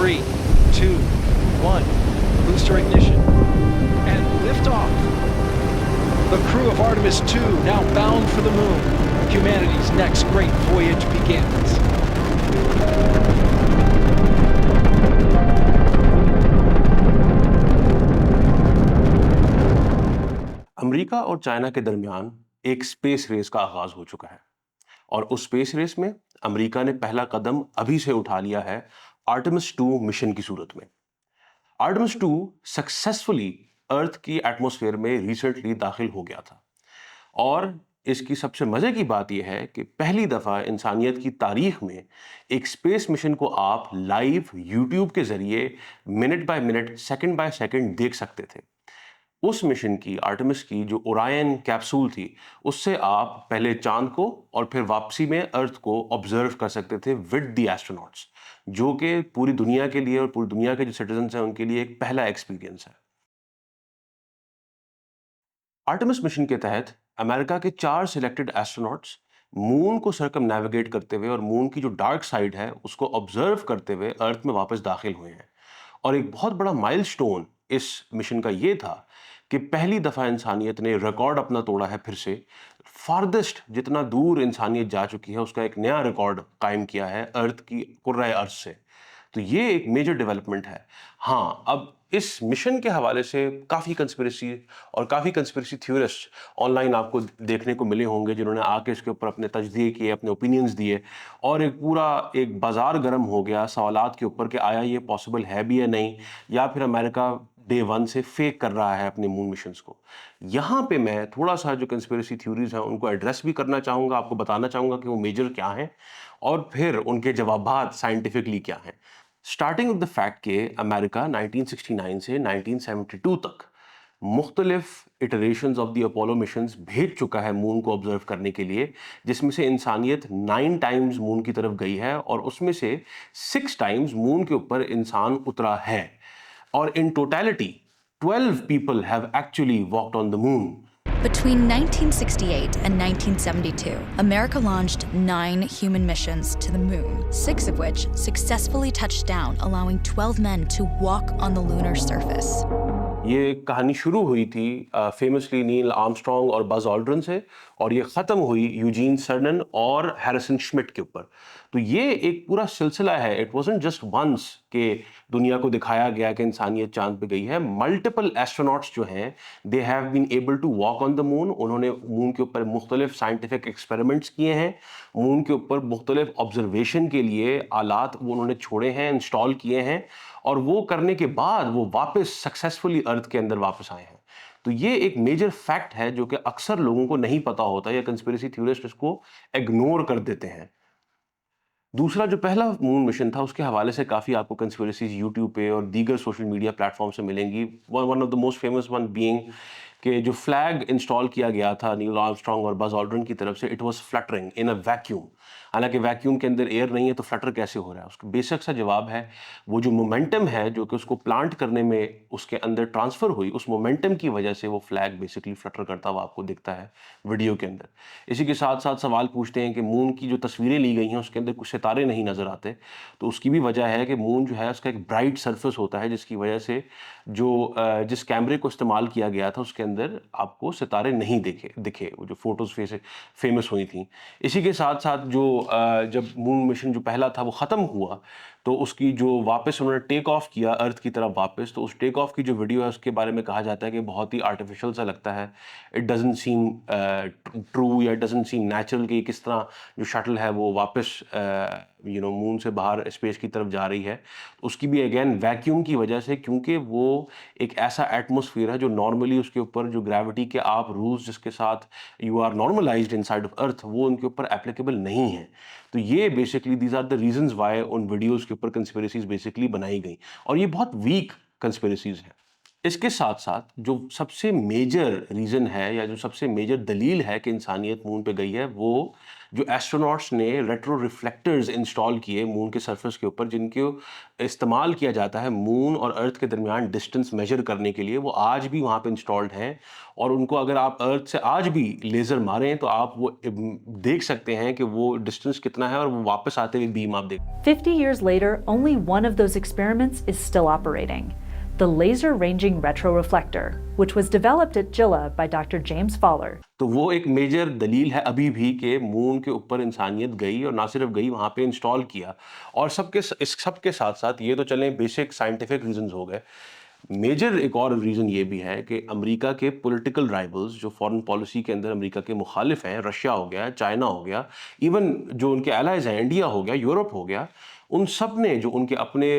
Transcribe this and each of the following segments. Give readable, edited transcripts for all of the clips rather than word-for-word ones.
3, 2, 1. Booster ignition. And liftoff. The crew of Artemis 2 now bound for the moon. Humanity's next great voyage begins. America और China के दरमियान एक space race का आगाज हो चुका है और उस स्पेस रेस में अमेरिका ने पहला कदम अभी से उठा लिया है आर्टेमिस 2 मिशन की सूरत में। आर्टेमिस 2 सक्सेसफुली अर्थ की एटमॉस्फेयर में रिसेंटली दाखिल हो गया था और इसकी सबसे मजे की बात यह है कि पहली दफा इंसानियत की तारीख में एक स्पेस मिशन को आप लाइव यूट्यूब के जरिए minute by minute, second by second देख सकते थे। उस मिशन की, आर्टेमिस की जो ओरायन कैप्सूल थी, उससे आप पहले चांद को और फिर वापसी में अर्थ को ऑब्जर्व कर सकते थे विद द एस्ट्रोनॉट्स, जो कि पूरी दुनिया के लिए और पूरी दुनिया के जो सिटीजन्स हैं उनके लिए एक पहला एक्सपीरियंस है। आर्टेमिस मिशन के तहत अमेरिका के 4 सिलेक्टेड एस्ट्रोनॉट्स मून को सर्कम नेविगेट करते हुए और मून की जो डार्क साइड है उसको ऑब्जर्व करते हुए अर्थ में वापस दाखिल हुए हैं। और एक बहुत बड़ा माइलस्टोन इस मिशन का ये था कि पहली दफा इंसानियत ने रिकॉर्ड अपना तोड़ा है, फिर से फारदेस्ट जितना दूर इंसानियत जा चुकी है उसका एक नया रिकॉर्ड कायम किया है अर्थ की कुर्राए अर्थ से। तो ये एक मेजर डेवलपमेंट है। हाँ, अब इस मिशन के हवाले से काफ़ी कंस्पिरेसी थ्योरिस्ट ऑनलाइन आपको देखने को मिले होंगे जिन्होंने आके इसके ऊपर अपने तजदिए किए, अपने ओपिनियंस दिए और एक पूरा एक बाजार गर्म हो गया सवालात के ऊपर कि आया ये पॉसिबल है भी या नहीं, या फिर अमेरिका डे 1 से फेक कर रहा है अपने मून मिशंस को। यहाँ पे मैं थोड़ा सा जो कंस्पिरेसी थ्योरीज हैं उनको एड्रेस भी करना चाहूँगा, आपको बताना चाहूँगा कि वो मेजर क्या हैं और फिर उनके जवाबात साइंटिफिकली क्या हैं। स्टार्टिंग विद द फैक्ट कि अमेरिका 1969 से 1972 तक मुख्तलिफ iterations of the Apollo missions भेज चुका है मून को ऑब्जर्व करने के लिए, जिसमें से इंसानियत 9 टाइम्स मून की तरफ गई है और उसमें से 6 टाइम्स मून के ऊपर इंसान उतरा है। और in totality 12 people have actually walked on the moon. Between 1968 and 1972, America launched 9 human missions to the moon, 6 of which successfully touched down, allowing 12 men to walk on the lunar surface. ये कहानी शुरू हुई थी famously Neil Armstrong और Buzz Aldrin से और ये ख़त्म हुई यूजीन सर्नन और हैरिसन श्मिट के ऊपर। तो ये एक पूरा सिलसिला है। इट वाजंट जस्ट वंस कि दुनिया को दिखाया गया कि इंसानियत चांद पे गई है। मल्टीपल एस्ट्रोनॉट्स जो हैं they have been able to walk on the moon. उन्होंने मून के ऊपर मुख्तलिफ साइंटिफिक एक्सपेरिमेंट्स किए हैं, मून के ऊपर मुख्तलिफ ऑब्जर्वेशन के लिए आलात वो उन्होंने छोड़े हैं, इंस्टॉल किए हैं और वो करने के बाद वो वापस सक्सेसफुली अर्थ के अंदर वापस आए हैं। तो ये एक मेजर फैक्ट है जो कि अक्सर लोगों को नहीं पता होता या कंस्पिरेसी थ्योरिस्ट इसको इग्नोर कर देते हैं। दूसरा जो पहला मून मिशन था उसके हवाले से काफ़ी आपको कंस्पिरेसीज यूट्यूब पे और दीगर सोशल मीडिया प्लेटफॉर्म से मिलेंगी। One of the most famous one being कि जो फ्लैग इंस्टॉल किया गया था नील आर्मस्ट्रॉन्ग और बज ऑल्ड्रिन की तरफ से, it was fluttering in a vacuum. हालांकि वैक्यूम के अंदर एयर नहीं है तो फ्लटर कैसे हो रहा है? उसका बेसिक सा जवाब है वो जो मोमेंटम है जो कि उसको प्लांट करने में उसके अंदर ट्रांसफर हुई, उस मोमेंटम की वजह से वो फ्लैग बेसिकली फ्लटर करता हुआ आपको दिखता है वीडियो के अंदर। इसी के साथ साथ सवाल पूछते हैं कि मून की जो तस्वीरें ली गई हैं उसके अंदर कुछ सितारे नहीं नजर आते, तो उसकी भी वजह है कि मून जो है उसका एक ब्राइट सरफेस होता है जिसकी वजह से जो जिस कैमरे को इस्तेमाल किया गया था उसके अंदर आपको सितारे नहीं दिखे वो जो फोटोज फेमस हुई थी। इसी के साथ साथ जो जब मून मिशन जो पहला था वो ख़त्म हुआ तो उसकी जो वापस उन्होंने टेक ऑफ किया अर्थ की तरफ वापस, तो उस टेक ऑफ की जो वीडियो है उसके बारे में कहा जाता है कि बहुत ही आर्टिफिशियल सा लगता है। इट डजंट सीम ट्रू या इट डजंट सीम नेचुरल कि किस तरह जो शटल है वो वापस मून से बाहर स्पेस की तरफ जा रही है। उसकी भी अगेन वैक्यूम की वजह से, क्योंकि वो एक ऐसा एटमॉस्फेयर है जो नॉर्मली उसके ऊपर जो ग्रेविटी के आप रूल्स जिसके साथ you are normalized inside of earth वो उनके ऊपर एप्लीकेबल नहीं है। तो ये basically these are the reasons why उन वीडियोस के ऊपर कंस्पिरेसीज बेसिकली बनाई गई और ये बहुत वीक कंस्पिरेसीज हैं। اس کے ساتھ ساتھ جو سب سے میجر ریزن ہے یا جو سب سے میجر دلیل ہے کہ انسانیت مون پہ گئی ہے، وہ جو ایسٹروناٹس نے ریٹرو ریفلیکٹرز انسٹال کیے مون کے سرفیس کے اوپر، جن کو استعمال کیا جاتا ہے مون اور ارتھ کے درمیان ڈسٹنس میجر کرنے کے لیے، وہ آج بھی وہاں پہ انسٹالڈ ہیں. اور ان کو اگر آپ ارتھ سے آج بھی لیزر ماریں تو آپ وہ دیکھ سکتے ہیں کہ وہ ڈسٹنس کتنا ہے، اور وہ واپس آتے ہوئے بیم آپ دیکھ. 50 years later, only one of those experiments is still operating. The laser ranging retroreflector, which was developed at JILA by Dr. James Fowler. تو وہ ایک میجر دلیل ہے ابھی بھی کہ مون کے اوپر انسانیت گئی، اور نہ صرف گئی، وہاں پہ انسٹال کیا. اور اس سب کے ساتھ ساتھ یہ تو چلیں بیسک سائنٹیفک ریزنز ہو گئے. میجر ایک اور ریزن یہ بھی ہے کہ امریکہ کے پولیٹیکل رائیولز جو فورن پالیسی کے اندر امریکہ کے مخالف ہیں، رشیا ہو گیا، چائنا ہو گیا، ایون جو ان کے الائز ہیں، انڈیا ہو گیا، یورپ ہو گیا، ان سب نے جو ان کے اپنے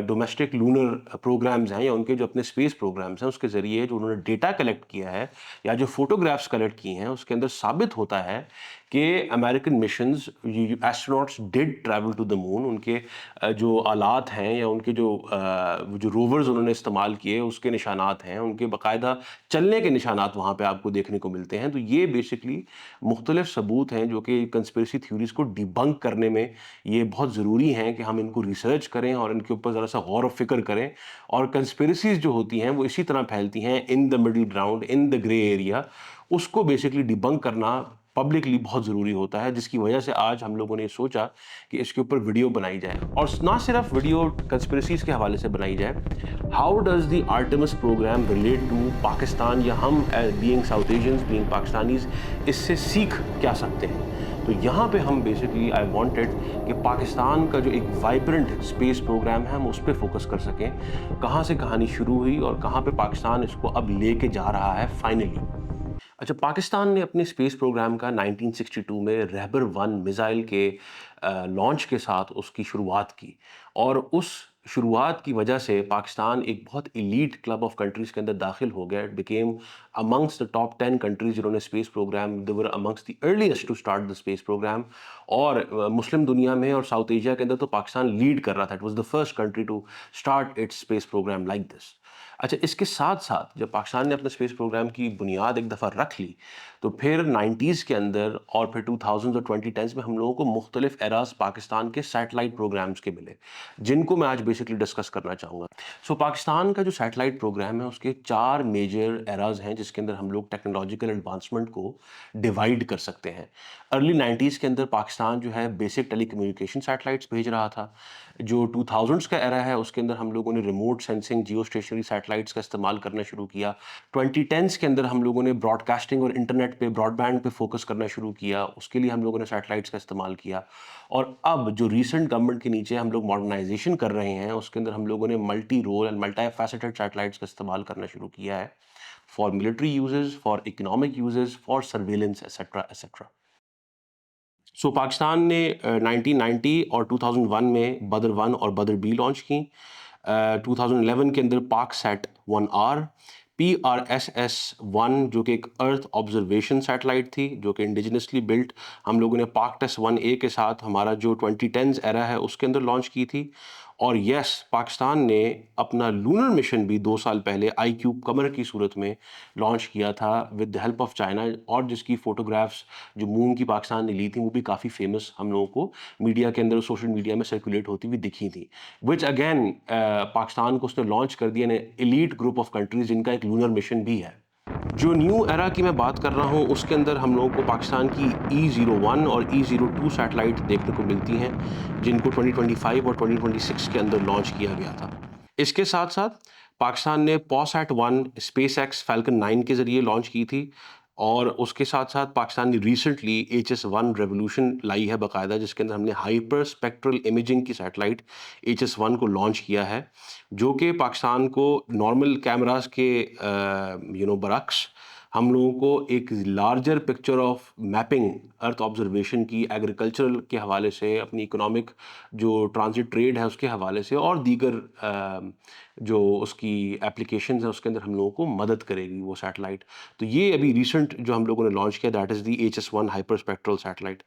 ڈومیسٹک لونر پروگرامز ہیں یا ان کے جو اپنے اسپیس پروگرامز ہیں، اس کے ذریعے جو انہوں نے ڈیٹا کلیکٹ کیا ہے یا جو فوٹوگرافس کلیکٹ کی ہیں، اس کے اندر ثابت ہوتا ہے کہ American missions astronauts did travel to the moon. ان کے جو آلات ہیں یا ان کے جو روورز انہوں نے استعمال کیے، اس کے نشانات ہیں، ان کے باقاعدہ چلنے کے نشانات وہاں پہ آپ کو دیکھنے کو ملتے ہیں. تو یہ بیسکلی مختلف ثبوت ہیں جو کہ کنسپریسی تھیوریز کو ڈیبنک کرنے میں یہ بہت ضروری ہیں کہ ہم ان کو ریسرچ کریں اور ان کے اوپر ذرا سا غور و فکر کریں. اور کنسپریسیز جو ہوتی ہیں وہ اسی طرح پھیلتی ہیں in the middle ground, in the grey area. اس کو بیسکلی ڈیبنک کرنا پبلکلی بہت ضروری ہوتا ہے، جس کی وجہ سے آج ہم لوگوں نے سوچا کہ اس کے اوپر ویڈیو بنائی جائے. اور نہ صرف ویڈیو کنسپریسیز کے حوالے سے بنائی جائے، how does the Artemis program relate to Pakistan, یا ہم being South Asians, being Pakistanis, اس سے سیکھ کیا سکتے ہیں. تو یہاں پہ ہم بیسکلی آئی وانٹیڈ کہ پاکستان کا جو ایک وائبرنٹ اسپیس پروگرام ہے ہم اس پہ فوکس کر سکیں، کہاں سے کہانی شروع ہوئی اور کہاں پہ پاکستان اس کو اب لے کے جا رہا ہے فائنلی. اچھا، پاکستان نے اپنے اسپیس پروگرام کا 1962 میں رہبر 1 میزائل کے لانچ کے ساتھ اس کی شروعات کی، اور اس شروعات کی وجہ سے پاکستان ایک بہت ایلیٹ کلب آف کنٹریز کے اندر داخل ہو گیا. It became amongst the top 10 countries جنہوں نے space program, they were amongst the earliest to start the space program. اور مسلم دنیا میں اور ساؤتھ ایشیا کے اندر تو پاکستان لیڈ کر رہا تھا. It was the first country to start its space program like this. اچھا، اس کے ساتھ ساتھ جب پاکستان نے اپنے اسپیس پروگرام کی بنیاد ایک دفعہ رکھ لی، تو پھر 90s کے اندر اور پھر 2000 اور 2010s میں ہم لوگوں کو مختلف ایراز پاکستان کے سیٹلائٹ پروگرامز کے ملے، جن کو میں آج بیسکلی ڈسکس کرنا چاہوں گا. سو پاکستان کا جو سیٹلائٹ پروگرام ہے اس کے 4 میجر ایراز ہیں جس کے اندر ہم لوگ ٹیکنالوجیکل ایڈوانسمنٹ کو ڈیوائڈ کر سکتے ہیں. ارلی 90s کے اندر پاکستان جو ہے بیسک ٹیلی کمیونیکیشن سیٹلائٹس بھیج رہا تھا. جو 2000s کا ایرا ہے اس کے اندر ہم لوگوں نے remote sensing geo stationary satellites کا استعمال کرنا شروع کیا. 2010s کے اندر ہم لوگوں نے براڈ کاسٹنگ اور انٹرنیٹ پہ، براڈ بینڈ پہ فوکس کرنا شروع کیا. اس کے لیے ہم لوگوں نے سیٹلائٹس کا استعمال کیا. اور اب جو ریسنٹ گورنمنٹ کے نیچے ہم لوگ ماڈرنائزیشن کر رہے ہیں، اس کے اندر ہم لوگوں نے multi role and multifaceted satellites کا استعمال کرنا شروع کیا ہے، for military uses, for economic uses, for surveillance etcetera etcetera. So Pakistan نے 1990 اور 2001 میں بدر 1 اور بدر بی لانچ کی. 2011 کے اندر پاک سیٹ 1R، PRSS-1 جو کہ ایک ارتھ آبزرویشن سیٹلائٹ تھی جو کہ انڈیجنسلی بلٹ، ہم لوگوں نے پاک ٹیس 1A کے ساتھ ہمارا جو 2010s ایرا ہے اس کے اندر لانچ کی تھی. اور یس، پاکستان نے اپنا لونر مشن بھی 2 سال پہلے آئی کیوب قمر کی صورت میں لانچ کیا تھا with the help of China, اور جس کی فوٹوگرافس جو مون کی پاکستان نے لی تھیں وہ بھی کافی فیمس ہم لوگوں کو میڈیا کے اندر، سوشل میڈیا میں سرکولیٹ ہوتی ہوئی دکھی تھیں، وچ اگین پاکستان کو اس نے لانچ کر دیا ایلیٹ گروپ آف کنٹریز جن کا ایک لونر مشن بھی ہے. جو نیو ایرا کی میں بات کر رہا ہوں اس کے اندر ہم لوگوں کو پاکستان کی E01 اور E02 سیٹلائٹ دیکھنے کو ملتی ہیں جن کو 2025 اور 2026 کے اندر لانچ کیا گیا تھا. اس کے ساتھ ساتھ پاکستان نے پوسیٹ 1 اسپیس ایکس فیلکن 9 کے ذریعے لانچ کی تھی. اور اس کے ساتھ ساتھ پاکستان نے ریسنٹلی HS-1 ریولیوشن لائی ہے باقاعدہ، جس کے اندر ہم نے ہائپر اسپیکٹرل امیجنگ کی سیٹلائٹ HS-1 کو لانچ کیا ہے، جو کہ پاکستان کو نارمل کیمراز کے برعکس ہم لوگوں کو ایک larger picture of mapping earth observation کی، ایگریکلچرل کے حوالے سے، اپنی اکنامک جو ٹرانزٹ ٹریڈ ہے اس کے حوالے سے، اور دیگر جو اس کی اپلیکیشنز ہیں اس کے اندر ہم لوگوں کو مدد کرے گی وہ سیٹلائٹ. تو یہ ابھی ریسنٹ جو ہم لوگوں نے لانچ کیا، that is the HS-1 hyper spectral satellite.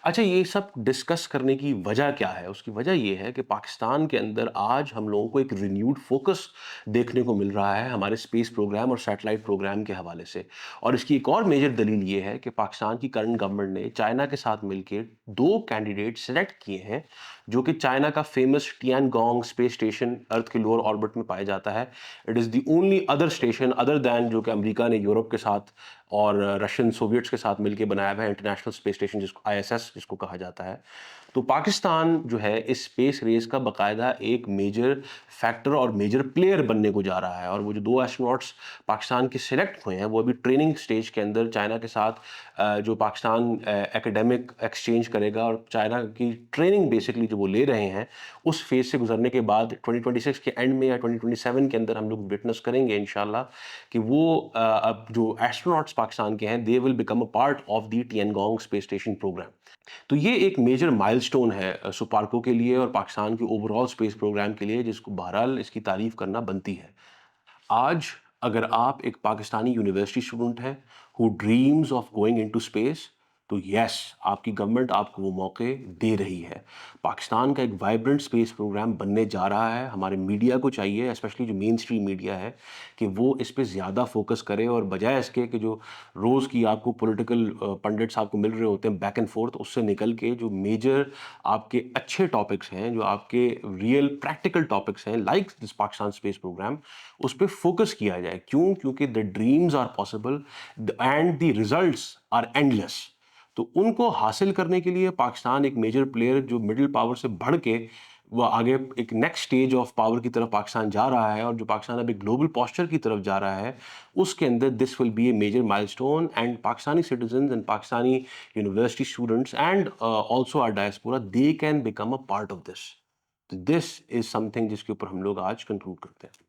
अच्छा, ये सब डिस्कस करने की वजह क्या है? उसकी वजह ये है कि पाकिस्तान के अंदर आज हम लोगों को एक रिन्यूड फ़ोकस देखने को मिल रहा है हमारे स्पेस प्रोग्राम और सैटेलाइट प्रोग्राम के हवाले से। और इसकी एक और मेजर दलील ये है कि पाकिस्तान की करंट गवर्नमेंट ने चाइना के साथ मिलके 2 कैंडिडेट सेलेक्ट किए हैं, जो कि चाइना का फ़ेमस टियानगोंग स्पेस स्टेशन अर्थ के लोअर ऑर्बिट में पाया जाता है। It is the only other station other than जो कि अमेरिका ने यूरोप के साथ और रशियन सोवियट्स के साथ मिलके बनाया हुआ है इंटरनेशनल स्पेस स्टेशन, जिसको आईएसएस जिसको कहा जाता है। तो पाकिस्तान जो है इस स्पेस रेस का बाकायदा एक मेजर फैक्टर और मेजर प्लेयर बनने को जा रहा है। और वो जो 2 एस्ट्रोनॉट्स पाकिस्तान के सिलेक्ट हुए हैं वो अभी ट्रेनिंग स्टेज के अंदर चाइना के साथ जो पाकिस्तान एकेडमिक एक्सचेंज करेगा और चाइना की ट्रेनिंग बेसिकली जो वो ले रहे हैं उस फेज से गुजरने के बाद 2026 के एंड में या 2027 के अंदर हम लोग विटनेस करेंगे इंशाल्लाह कि वो अब जो एस्ट्रोनॉट्स पाकिस्तान के हैं they will become a part of the Tiangong space station program. तो ये एक मेजर माइलस्टोन है सुपार्को के लिए और पाकिस्तान के ओवरऑल स्पेस प्रोग्राम के लिए, जिसको बहरहाल इसकी तारीफ करना बनती है। आज अगर आप एक पाकिस्तानी यूनिवर्सिटी स्टूडेंट हैं who dreams of going into space, तो यस, आपकी गवर्नमेंट आपको वो मौके दे रही है। पाकिस्तान का एक वाइब्रेंट स्पेस प्रोग्राम बनने जा रहा है। हमारे मीडिया को चाहिए, स्पेशली जो मेन स्ट्रीम मीडिया है, कि वो इस पे ज़्यादा फोकस करे और बजाय इसके कि जो रोज़ की आपको पॉलिटिकल पंडिट्स आपको मिल रहे होते हैं बैक एंड फोर्थ, उससे निकल के जो मेजर आपके अच्छे टॉपिक्स हैं, जो आपके रियल प्रैक्टिकल टॉपिक्स हैं like this Pakistan space program, उस पर फोकस किया जाए। क्यों? क्योंकि the dreams are possible and the results are endless. तो उनको हासिल करने के लिए पाकिस्तान एक मेजर प्लेयर जो मिडिल पावर से बढ़ के वो आगे एक नेक्स्ट स्टेज ऑफ पावर की तरफ पाकिस्तान जा रहा है और जो पाकिस्तान अभी ग्लोबल पोस्चर की तरफ जा रहा है, उसके अंदर this will be a major milestone and Pakistani citizens and Pakistani university students and also our diaspora they can become a part of this. This is something जिसके ऊपर हम लोग आज कंक्लूड करते हैं।